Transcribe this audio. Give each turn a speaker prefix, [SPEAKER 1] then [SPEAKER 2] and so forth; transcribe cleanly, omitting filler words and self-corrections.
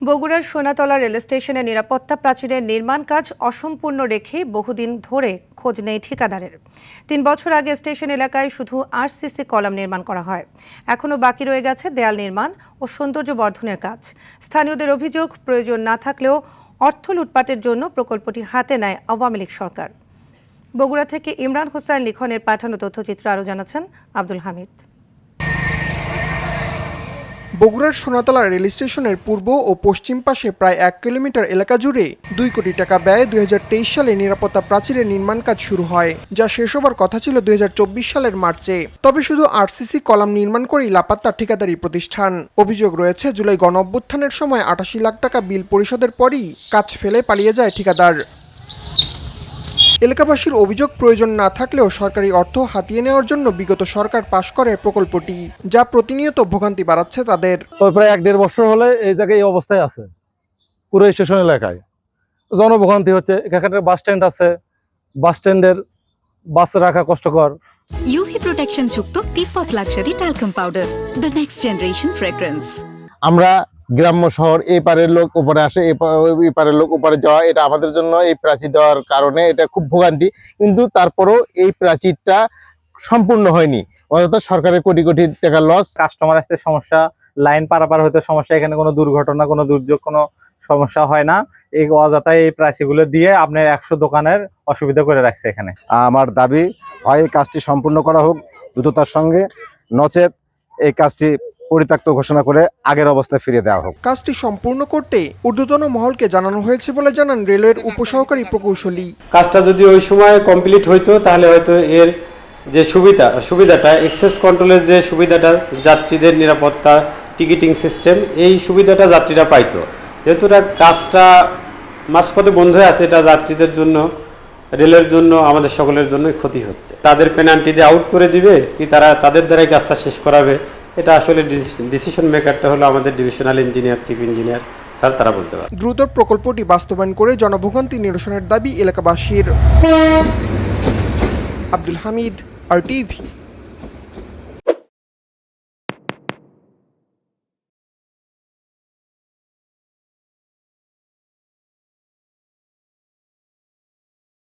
[SPEAKER 1] বগুড়ার সোনাতলা রেল স্টেশনের নিরাপত্তা প্রাচীরের নির্মাণ কাজ অসম্পূর্ণ রেখে বহুদিন ধরে খোঁজ নেই ঠিকাদারের। ৩ বছর আগে স্টেশন এলাকায় শুধু আরসিসি কলাম নির্মাণ করা হয়। এখনও বাকি রয়ে গেছে দেয়াল নির্মাণ ও সৌন্দর্য বর্ধনের কাজ। স্থানীয়দের অভিযোগ, প্রয়োজন না থাকলেও অর্থ লুটপাটের জন্য প্রকল্পটি হাতে নেয় আওয়ামী লীগ সরকার। বগুড়া থেকে ইমরান হোসেন লিখনের পাঠানো তথ্যচিত্র আরও জানাচ্ছেন আব্দুল হামিদ।
[SPEAKER 2] বগুড়ার সোনাতলা রেল স্টেশনের পূর্ব ও পশ্চিম পাশে প্রায় ১ কিলোমিটার এলাকা জুড়ে ২ কোটি টাকা ব্যয়ে ২০২৩ সালে নিরাপত্তা প্রাচীরের নির্মাণ কাজ শুরু হয়, যা শেষ হবার কথা ছিল ২০২৪ সালের মার্চে। তবে শুধু আরসিসি কলাম নির্মাণ করেই লাপাত্তা ঠিকাদারি প্রতিষ্ঠান। অভিযোগ রয়েছে, জুলাই গণঅভ্যুত্থানের সময় ৮৮ লাখ টাকা বিল পরিশোধের পরই কাজ ফেলে পালিয়ে যায় ঠিকাদার। এলাকাবাসীর অভিযোগ, প্রয়োজন না থাকলেও সরকারি অর্থ হাতিয়ে নেওয়ার জন্য বিগত সরকার পাশ করে প্রকল্পটি, যা প্রতিনিয়ত ভোগান্তি বাড়াচ্ছে তাদের।
[SPEAKER 3] প্রায় ১-১.৫ বছর হলে এই জায়গায় এই অবস্থায় আছে। পুরো স্টেশন এলাকায় জনভোগান্তি হচ্ছে। এখানে বাস স্ট্যান্ড আছে, বাস স্ট্যান্ডের বাস রাখা কষ্টকর।
[SPEAKER 4] UV প্রোটেকশন যুক্ত Tibet luxury talcum powder, the next generation fragrance.
[SPEAKER 5] আমরা গ্রাম্য শহর, এই পারের লোক উপরে আসে, এই পারের লোক উপরে যাওয়া, এটা আমাদের জন্য এই প্রাচীর দেওয়ার কারণে এটা খুব ভোগান্তি। কিন্তু তারপরেও এই প্রাচীরটা সম্পূর্ণ হয়নি, অর্থাৎ সরকারের কোটি কোটি টাকা লস।
[SPEAKER 6] কাস্টমার আসতে সমস্যা, লাইন পারাপার হতে সমস্যা, এখানে কোনো দুর্ঘটনা, কোনো দুর্যোগ, কোনো সমস্যা হয় না। এই অযথায় এই প্রাচীরগুলো দিয়ে আপনার ১০০ দোকানের অসুবিধা করে রাখছে এখানে।
[SPEAKER 7] আমার দাবি হয় এই কাজটি সম্পূর্ণ করা হোক দ্রুততার সঙ্গে, নচেত এই কাজটি পরিত্যক্ত ঘোষণা করে আগের অবস্থায় ফিরিয়ে দেওয়া হোক।
[SPEAKER 2] কাজটি সম্পূর্ণ করতে ঊর্ধ্বতন মহলকে জানানো হয়েছে বলে জানান রেলের উপসহকারী প্রকৌশলী।
[SPEAKER 8] কাজটা যদি ওই সময় কমপ্লিট হইতো তাহলে হয়তো এর যে সুবিধাটা এক্সেস কন্ট্রোলের যে সুবিধাটা, যাত্রীদের নিরাপত্তা, টিকিটিং সিস্টেম, এই সুবিধাটা যাত্রীরা পাইতো। যেহেতু কাজটা মাঝপথে বন্ধ হয়ে আছে, এটা যাত্রীদের জন্য, রেলের জন্য, আমাদের সকলের জন্য ক্ষতি হচ্ছে। তাদের পেনাল্টি দিয়ে আউট করে দিবে কি তারা তাদের দ্বারাই কাজটা শেষ করাবে, এটা আসলে ডিসিশন মেকারটা হলো আমাদের divisional engineer, chief engineer sir, তারা বলতে পারে।
[SPEAKER 2] দ্রুত প্রকল্পটি বাস্তবায়ন করে জনভোগান্তি নিরসনের দাবি এলাকাবাসীর। আব্দুল হামিদ, RTV।